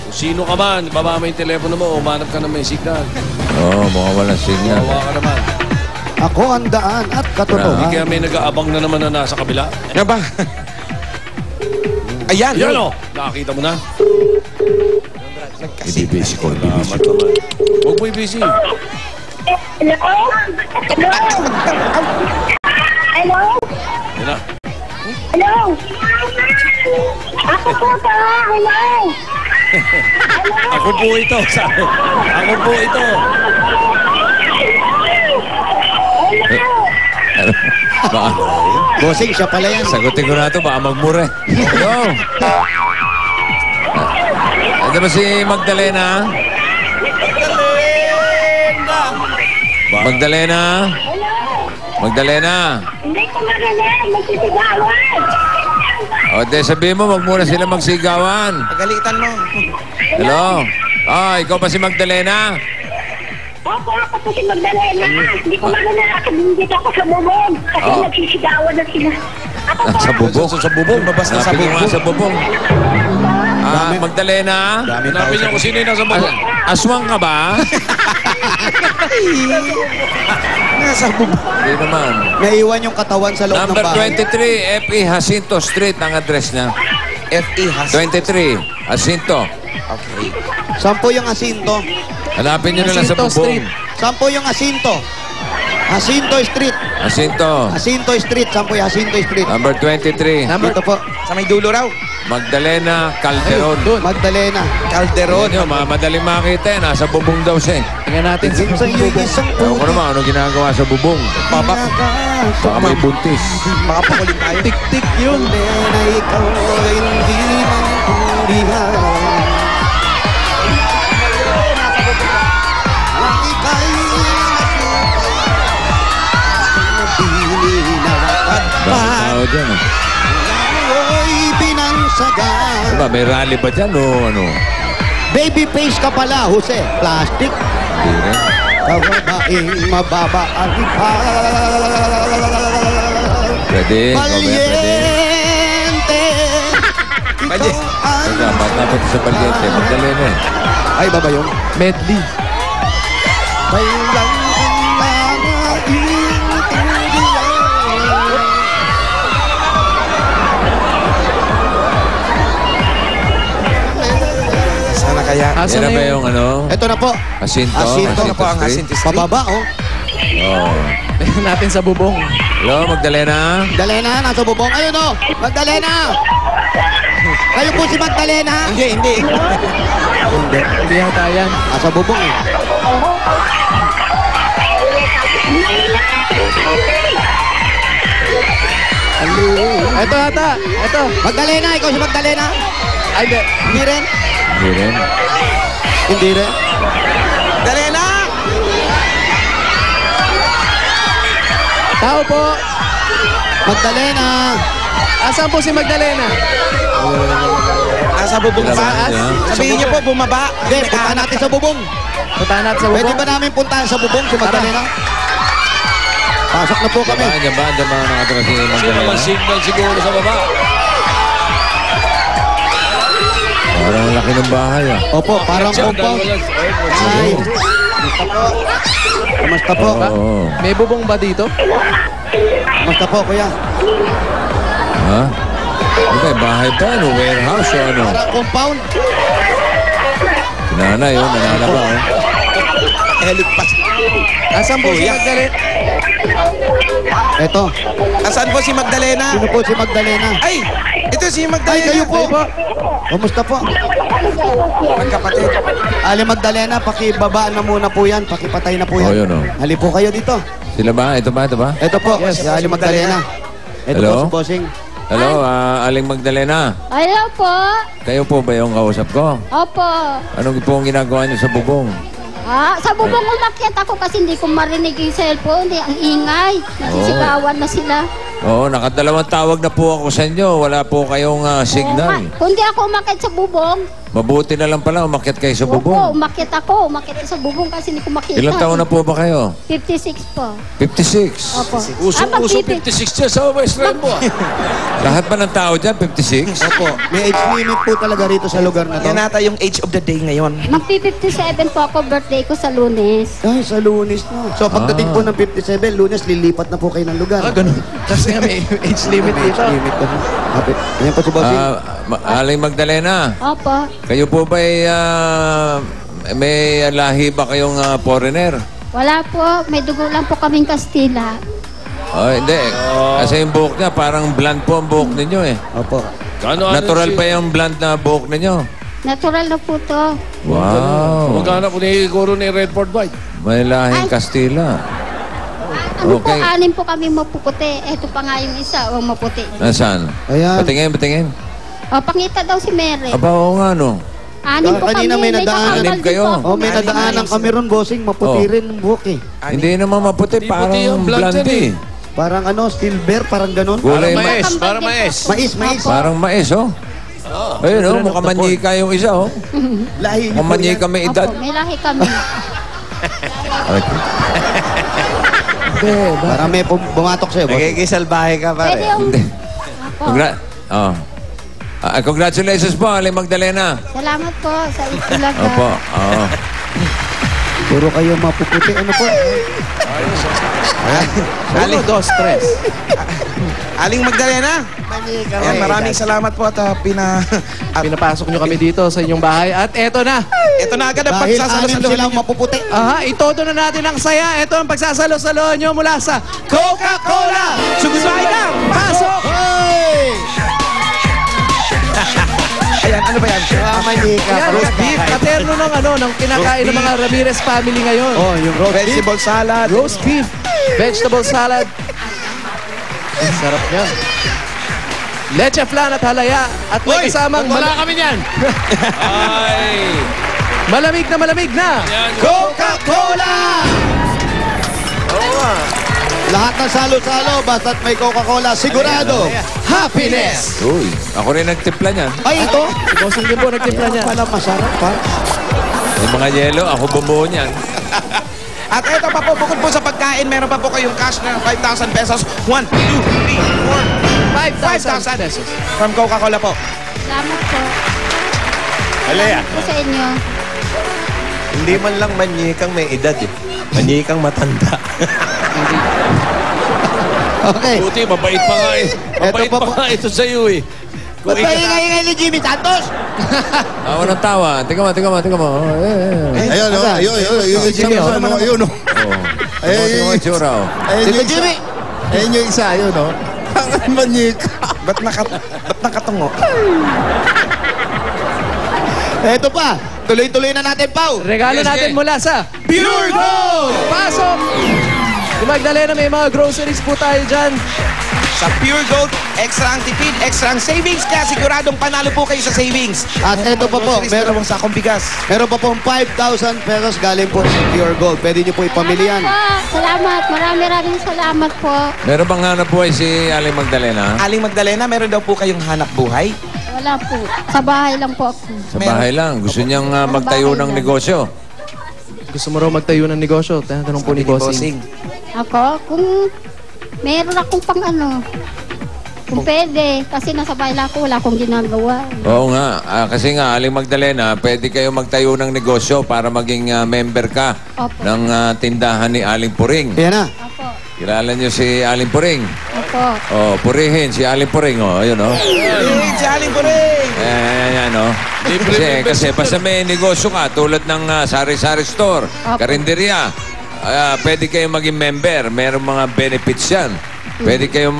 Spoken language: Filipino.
Sino ka man, baba mo yung telepono mo, umanap ka na may signal. Oo, mukhang walang signal. Bawa ka naman. Ako ang daan at Hindi katotohanan. kaya may nag-aabang na naman na nasa kabila. Nga ba? Ayan. Yan o, nakakita mo na. Hindi busy ko, hindi busy. Salamat naman. Huwag mo i-busy. Hello? Hello? Hello? Yan na. Hello? Ako po to. Hello? Ako po ito. Sabi. Ako po ito. Baka, Bossing, siya pala yan. sagutin ko na ito, baka magmura. Hello? Ito ba si Magdalena? Magdalena? Magdalena? Hindi ko magaling. Magsisigawan. O, de, sabihin mo, wag muna sila magsigawan. Pagalitan mo. Hello? Ah, ikaw ba si Magdalena? Opo, ako po si Magdalena. Hindi ko magaling. Dito ako sa bubong. Kasi nagsisigawan na sila. Ako po. Sa bubong? Sa bubong. Lumabas na sa Hanapin niyo nga bubong. sa bubong. Ah, Magdalena? Hanapin niyo kung sino yung nasa bubong. Aswang ka ba? Nasa bubong. Hindi naman. Naiwan yung katawan sa loob ng Number bahay. 23, F.E. Jacinto Street ang address niya. F.E. has... 23, Jacinto. Okay. Sampo yung asinto. Hanapin niyo na lang sa bubong. Sampo yung asinto. Jacinto Street. Jacinto. Jacinto Street. Sampo yung Jacinto Street. Number 23, Dito po. Sa may dulo raw. Magdalena Calderon. Magdalena. Calderon. Yun, madaling makita eh. Nasa bubong daw siya eh. Tingnan natin sa iyo isang Ewan ko naman, ano ginagawa sa bubong? Babak. Baka may buntis. Makapakulit tayo. Tik-tik yun. Na ikaw hindi maintindihan. Ang ika'y Bakit tao dyan eh? ako'y binansagan. Diba, may rally ba dyan o ano? Baby face ka pala, Jose. Plastic. Hindi rin. Kababaeng mababa ang ipag. Pwede, ikaw ba yan, pwede? Valiente. Pwede. Ikaw ang... Teka, bata pa sa Valiente. Magdalena eh. Ay, baba yun. Medley. Kailan ang Sana kaya. Yan na ba yung ano? Ito na po. Jacinto? Jacinto Ito na po ang Street? Jacinto Street. Pababa, oh. Oo. Tingnan natin sa bubong. Hello, Magdalena? Magdalena, nasa bubong. Ayun, oh. Magdalena. Kayo po si Magdalena. Hindi, hindi. Hindi yata yan. Nasa bubong, eh. Ito ata. Ito. Magdalena, ikaw si Magdalena. Ay, di. Hindi rin. Hindi rin. Hindi rin. Dalena! Tao po. Magdalena. Asan po si Magdalena? Nasa bubong Wala pa. ba niya? Sabihin niyo po, bumaba. Hindi, puntahan natin sa bubong. Puntahan natin sa Pwede bubong. ba namin puntahan sa bubong si Magdalena? Pasok na po kami. Diyan ba nakatira si Sino Magdalena? naman signal siguro sa baba? Parang ang laki ng bahay ah. Opo, parang compound. Ay. Kamusta po? Oo. May bubong ba dito? Kamusta po, kuya? Ha? Ano ba, bahay pa? Ano? Warehouse o ano? Parang compound. Nanay yun, nananaba oh. Helip pa. Asan po si Kuya. Magdalena? Eto, Asan po si Magdalena? sino po si Magdalena? Ay! Ito si Ay, Magdalena. kayo po. Kamusta po? Magkapatid. Ali Magdalena, pakibabaan na muna po yan. Pakipatay na po yan. Oh, yun, oh. Hali po kayo dito. Sila ba? Ito ba? Ito ba? Ito po, si Ali Magdalena. Ito Hello? po si Bossing. Hello, Aling Magdalena. Hello po. Kayo po ba yung kausap ko? Opo. Anong po ang ginagawa niyo sa bubong? Sa bubong umakyat ako kasi hindi ko marinig yung cellphone. Ang ingay. Nagsisigawan na sila. Oo, nakadalawang tawag na po ako sa inyo. Wala po kayong signal. Kung di ako umakyat sa bubong, Mabuti na lang pala, umakyat kayo sa Opo, bubong. umakyat ako. Umakyat sa bubong kasi hindi ko makita. Ilang taon na po ba kayo? 56 po. 56. Opo. Uso 56 dyan sa West Red mo. Lahat ba ng tao dyan, 56? Opo. May age limit po talaga rito sa lugar na to. Yan nata yung age of the day ngayon. Magpi-57 po ako, birthday ko sa Lunes. Ay, sa Lunes na. So, pagdating po ng 57, Lunes, lilipat na po kayo ng lugar. Ganun. Kasi nga may age limit May dito. age limit na. Kapit. Ayan po si Bossing. Aling Magdalena, Opo. kayo po ba may lahi ba kayong foreigner? Wala po. May dugo lang po kaming Kastila. Oh, hindi. Kasi yung buhok niya, parang blonde po ang buhok ninyo eh. Opo. Natural pa yung blonde na buhok ninyo. Natural na po to. Wow. Magkana po ni Goro ni Redford White. May lahing Ay. Kastila. Ano po, Okay. 6 po kami mapuputi. Ito pa nga yung isa, o maputi. Nasaan? Ayan. Patingin. O, pangita daw si Mary. Aba, oo nga no. 6 po Kanina kami. may nadaanan. kakambal Anim din kayo. po ako. Oh, may nadaanan kami ron, Bossing. Maputi Oh. rin ang buhok eh. Hindi naman maputi, Hindi puti parang yung blonde blonde yan eh. Parang ano, silver, parang ganun. Gulay Parang mais. Kakambal Parang din po mais. ako. Mais. Opo. Parang mais, oh. Ayun, oh, mukhang manyika yung isa, oh. Lahi niyo Mukhang po yan. manyika may edad. Opo, may lahi kami. Okay. Para may bumatok sa'yo, Bossing. Nakikisalbahe ka Pwede yung... Opo. Congratulations po, Aling Magdalena. Salamat po sa itulaga. Opo, oo. Puro kayo mapuputi. Ano po? Aling 2, 3. Aling Magdalena. Ayan, maraming salamat po at Pinapasok nyo kami dito sa inyong bahay. At eto na. ito na agad ang Dahil anim pagsasalo-salo silang ninyo. mapuputi. Aha, itodo na natin ang saya. Ito ang pagsasalo-salo nyo mula sa Coca-Cola. Sugusay na! Pasok! Hoy! Ayan, ano ba yan? Manyika. Yan, Roast beef. katerno ng kinakain ng mga Ramirez family ngayon. Oh, yung roast beef. Vegetable salad. Roast beef, vegetable salad. Ang sarap niyan. Leche flan at halaya. At may kasamang Wala kami niyan. Ay. malamig na. Yan. Coca-Cola! Lahat ng salo-salo, basta't may Coca-Cola, sigurado. Happiness! Uy, ako rin nagtimpla niyan. Ay, ito? Si Bossing din po nagtimpla niya. Pala masarap, pa. Yung mga yelo, ako bumuo niyan. At ito pa po, bukod po sa pagkain, meron pa po kayong cash na 5,000 pesos. 1, 2, 3, 4, 5,000 pesos. from Coca-Cola po. Salamat po. Alea, Salamat po sa inyo. hindi man lang manyikang may edad eh. Manyikang matanda. Okay. Buti, mabait pa nga eh. Mabait Eto pa pa po. nga ito sa iyo eh. Ba't ba ingay-ingay ni Jimmy Santos? Tawa ng tawa. Tingnan mo. Oh, Ayun, Asan? yung Jimmy, isa, ano, ayun, oh. Oh. Ayun, Tingnan mo yung yung tsura, oh. Ayun Tito yung isa. Jimmy! Ayun yung isa, ayun, oh. Ang manyika. Ba't nakatungo? Eto pa, tuloy-tuloy na natin, Pau. Regalo Yes, natin yes. mula sa Pure Gold! Pasok! Si Magdalena, may mga groceries po tayo dyan. Sa Pure Gold, extra ang tipid, extra ang savings, kaya siguradong panalo po kayo sa savings. At eto pa po, Meron dalawang sakong bigas. meron pa pong 5,000 pesos galing po sa Pure Gold. Pwede niyo po ipamilihan. Salamat. Maraming salamat po. Meron bang hanap buhay si Aling Magdalena? Aling Magdalena, meron daw po kayong hanap buhay. Wala po. Sa bahay lang po ako. Sa bahay lang. Gusto niyang magtayo ng negosyo. Gusto mo raw magtayo ng negosyo? Tanong po ni Bossing. Ako, kung meron akong pang ano, kung pwede. Kasi nasa bahay lang ako, wala akong ginagawa. Oo nga. Kasi nga, Aling Magdalena, pwede kayo magtayo ng negosyo para maging member ka Opo. ng tindahan ni Aling Puring. Ayan na. Ako. Kilala niyo si Aling Puring? Ako. Oh, purihin si Aling Puring, oh. Ayun, oh. Hey, si Aling Puring! Ayan, oh. Kasi basta may negosyo ka, tulad ng sari-sari store, Opo. karinderya, pwede kayo maging member. Merong mga benefits yan. Pwede kayo